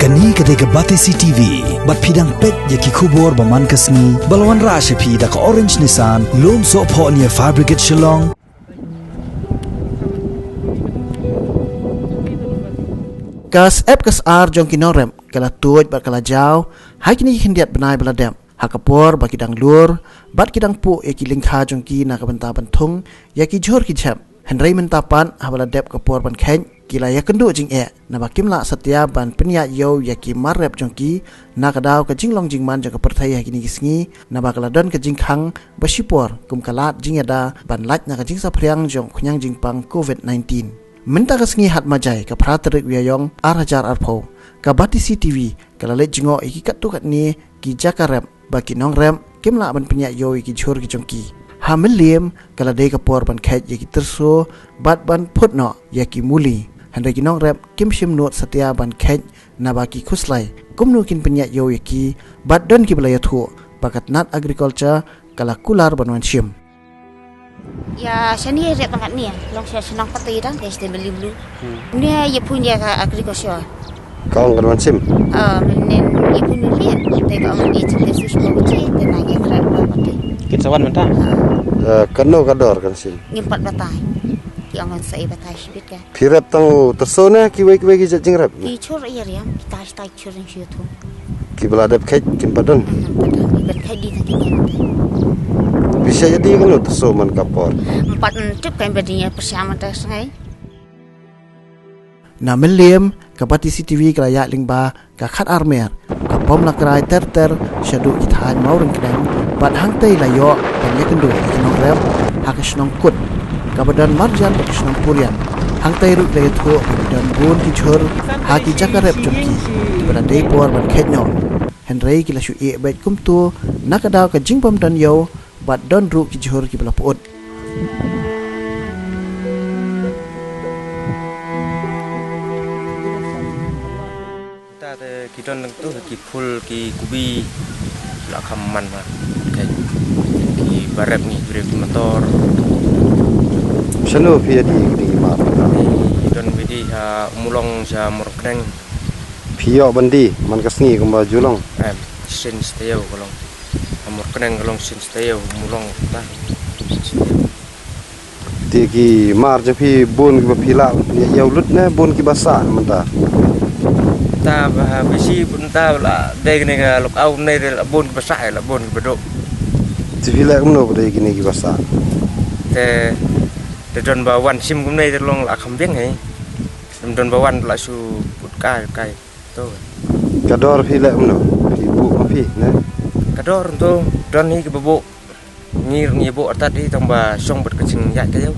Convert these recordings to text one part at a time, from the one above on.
Kani ketika Batisi TV, bat pidang pet yaki kubur baman kasni, balawan rasha pi da ka orange Nissan, lom so po niya fabricate shillong. Kas app kas ar jong kinorem, kala tuoj bat kala jaw, hai kini hindiat benai beladem, hakapor bat kidang lur, bat kidang pu yaki lingkha jong ki na kabenta bantung, yaki jor ki chap, Henry mentapan habaladep kapor ban khen, kila yakendu jing na bakim la setia ban penya yo yaki marep jong ki, na kadau ka jinglong jingman jong kapertai yakini kisngi, na bakaladon ka jingkhang basipor kum kalat jing ada ban lat na ka jing sapriang jong kunyang jingpang COVID-19. Minta kasngi hat majai ka praterik wiayong arhajar arpo, ka Batisi TV kala let jingo iki katu kat ni ki jakarem baki nong rem kim la ban penya yo iki jor ki jong ki. Hamil liem kala dei kapor ban khet yaki terso bat ban putno yaki muli. Handai kinong rep kim shim not setia ban khet na baki khuslai kumnu kin penya yo yaki bat don ki belaya thu bakat nat agriculture kala kular banwan shim. Ya seni rep banget ni long saya senang pati dan guys dia beli bulu. Ni ya punya agriculture. Kau banwan shim? Menen ya punya lihat tapi kalau ni cerita susu bocil dan lagi keren banget. Kita sawan mentah. Kano kador kan shim. Ngimpat batai. Ki angan sai batai sibit kan. Pirap tang tersona ki wei ki jat jingrap. Ki chur air ya kita stai chur yang siu tu. Ki beladap kait kim padan. Padahal berkai di tadi kan. Bisa jadi kan terso man kapor. Empat trip kan badinya bersama tersengai. Na meliem ka Batisi TV kala ya lingba ka khat armer ka pom la krai ter shadu kithan maureng kdang bat hangtei la yo ban yakendu kinong rep hakashnong kut ka badan marjan bakashnong purian hangtei ruk le thu badan bun ki chhor haki jakarep chumki badan dei por ban khetnyo henrei kila shu e bet kumtu nakadaw ka jingpam dan yo bat don ruk ki chhor ki bala put. Kita nang tu ki full ki kubi la khamman ma kai ki barep ni brek motor Sano pia di mar. don bidi ha mulong sa morkreng Pia bandi man kasngi kamba julong. sin steo kolong morkreng kolong sin steo mulong ta Ti ki mar je pi bon ki pila ya ulut na bon ki basa manta. ta bisi pun ta la de ni ga lok au nei la bon besai la bon bedo Ti pila kumno pada gini ki basa. te don ba wan sim kum nei long la kham biang hai don ba wan la su put kai to Kador pila kumno. Pi bu pi na. kador to don ni ke bobo ngir ni bo tadi tong ba song bet kecing ya ke yo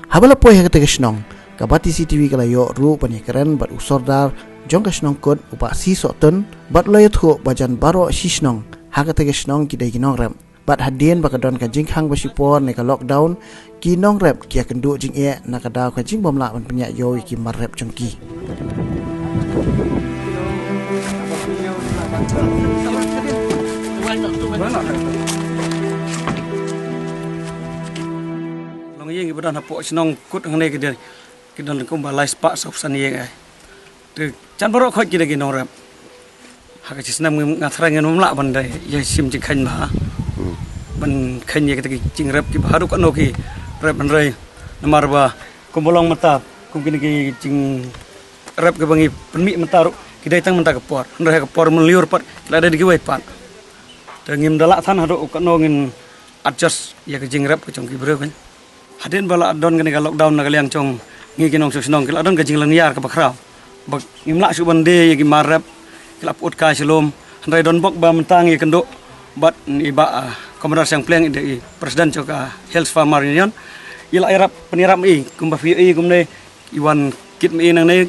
Habala poy hak tegashnong ka Batisi TV kala yo ru panikeren bat usordar jong kashnong kod upa si soten bat loyot ho bajan baro shishnong hak tegashnong kidai ginong rem bat hadien bakadon ka jingkhang basipor ne ka lockdown ki nong rep ki akendu jing e nakadaw ka jing bomla ban penya yo ki marrep jongki. Long yang ibadah napok senong kut ngne ke dia kita nak balai spak subsan yang tu can barok khoi kita ginong rap hak cisnam ngathrang ngam la bandai ya sim jikhan ba ban khanya kita jing rap ki baru kan oki rap bandai namar ba kumbolong mata kum kini ki jing rap ke bangi penmi mata kita tang mata kepor ndai kepor meliur pat kita ada di kiwai pat ngim dalak than hado kan ngin adjust ya ke jing rap ke jong ki bro kan hadin bala don kini ka lockdown na kaliang chong ngi kinong susnong kila don ka jinglang yar ka bakraw bag imla su bande yagi marap kila put ka silom handai don bok ba mentang ye kendo bat iba komander sang pleng ide presiden ka health farmer union ila irap penirap i kumba fi i kumne iwan kit mi nang ne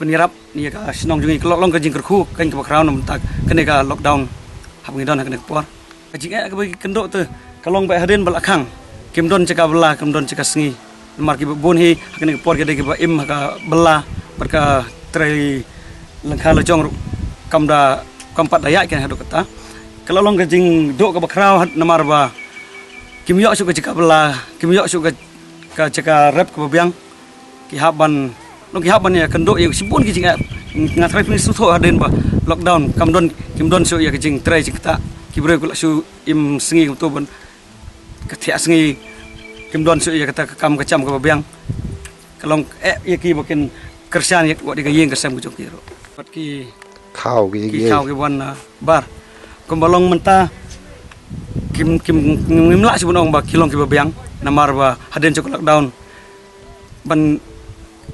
penirap ni ka sinong jungi kelok long ka jing kerku kan ka bakraw nam tak kene ka lockdown hab ngi don kene por ka jing ka bagi kendo tu kalong ba hadin bala khang kim don ceka bela kim don ceka sengi mar ki bon hi hakne por ke de ki ba im ka bela berka trai lengkha lo jong kamda kampat dayak kan hadu kata kalau long gajing do ka bakraw hat namar ba kim yo su ka ceka bela kim yo su ka ceka rep ka biang ki haban long ki haban ya kendo ya sibun ki jinga ngatrai pun su tho aden ba lockdown kimdon so ya ki jing trai kita ki bre kula su im sengi to bon kathia sengi kimdon so ya kata kam kacam ka babiang kalong ya ki makin kersian ya wa diga yeng kersam ku ki ro pat ki khao ki khao ki wan bar kombalong menta kim ngimla si bunong ba kilong ki babiang namar ba haden cok lockdown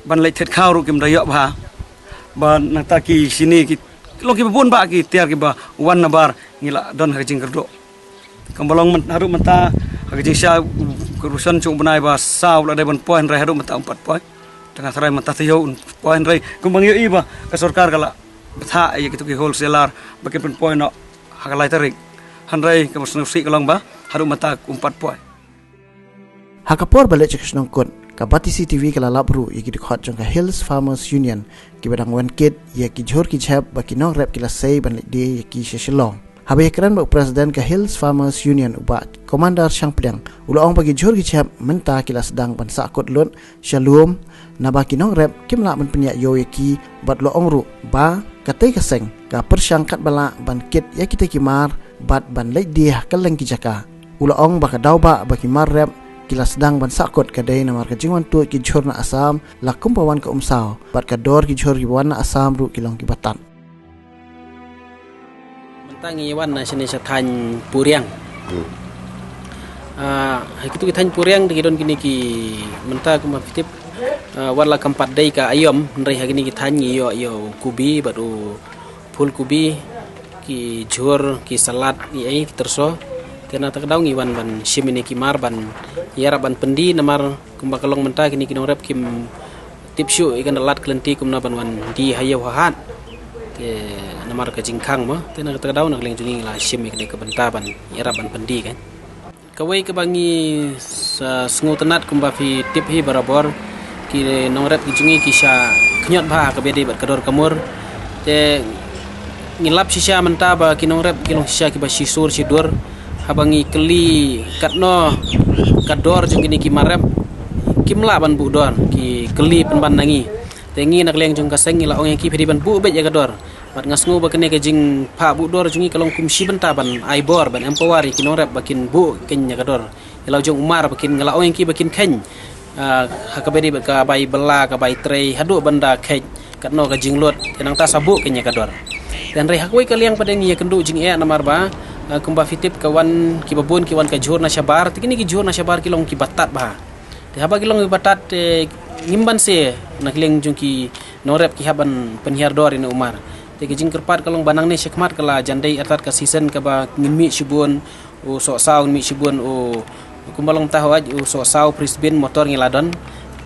ban leit thet khao ru kim dayo ba nata ki sini ki long ki bun ba ki tiar ki ba wan nabar ngila don ha jing kerdo kombalong haru menta ha jing sha kerusan cung benai ba saw la dai ban poin rai haru menta 4 poin tengah sarai menta teu poin rai kumbang yo iba ka sarkar kala betha ya kitu ki wholesaler bakin pen poin no hakalai tarik hanrai ka musnusi kalong ba haru menta 4 poin Hakapor balik cek senong kun kabati CCTV kala labru yaki dikhot jong ka Hills Farmers Union ki badang wan kid yaki jhor ki chap baki nong rep kila sei ban de yaki sheshelong habe kran bak presiden ka Hills Farmers Union uba komandar Shangpdang ulo ong bagi jhor ki chap menta kila sedang ban sakot lun shalom na baki nong rep kimla ban penya yo yaki bat lo ong ru ba katai kaseng ka persyangkat bala ban kid yaki te kimar bat ban lek dia kaleng ki jaka ulo ong baka dau ba baki mar rep kila sedang ban sakot kadai namar ka jingwan tu ki jhor na asam lakum pawan ka umsau bat ka dor ki jhor ki wan na asam ru kilong ki batan mentangi wan na sini sathan puriang hakitu ki than puriang de don kini ki menta ku mafitip wan la kampat dai ka ayom ndai hagini ki than yo kubi batu full kubi ki jhor ki salad ni ai terso kena takdau ngi wan ban shimini ki mar ban yara ban pendi namar kumba kalong menta kini kinong rep kim tipsyu ikan lat klenti kumna ban wan di hayo hahat ke namar ka jingkang mo tena takdau nak leng jungi la shimi kini ke benta ban yara ban pendi kan kawai ke bangi sengu tenat kumba fi tip hi barabor ki nong rep ki jungi ki sha knyot ba ka bede bat kador kamur te ngilap sisya menta ba kinong rep kinong sisya ki ba sisur sidur habangi keli katno kador jung kini ki marep kimla ban bu dor ki keli penbandangi tengi nak leng jung kaseng ila ong ki phedi ban bu bet ya kador mat ngasngu ba kene ke jing pa bu dor jungi kalong kumsi benta ban aibor ban empowari ki norep bakin bu kenya kador ila jung umar bakin ngala ong ki bakin ken hakabedi ba ka bai bela ka bai trei hadu banda kej katno ka jing lot tenang ta sabu kenya kador dan rei hakoi kaliang padengi ya kendu jing namar ba kumba fitip kawan ki babon ki wan ka jhor na shabar tikini ki jhor na shabar ki long ki batat ba te haba ki long ki batat ngimban se na kileng jung ki norep ki haban penhiar dor ini umar te ki jing kerpat kalong banang ne shekmat kala jandai atat ka season ka ba ngimi shibun o so saw ngimi shibun o kumbalong tahu aj o so saw prisbin motor ngiladon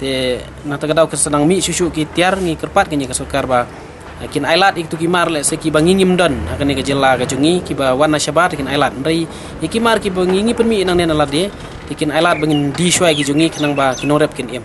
te na tagadau kesenang mi susu ki tiar ngi kerpat kenya ka sukar ba kin ailat itu kimar le seki bangingim don hakane ka jela ka jungi ki ba wana shabat kin ailat ndai ikimar ki bangingi penmi nang nena lade kin ailat bangin di shwai ki jungi kanang ba kinorep kin em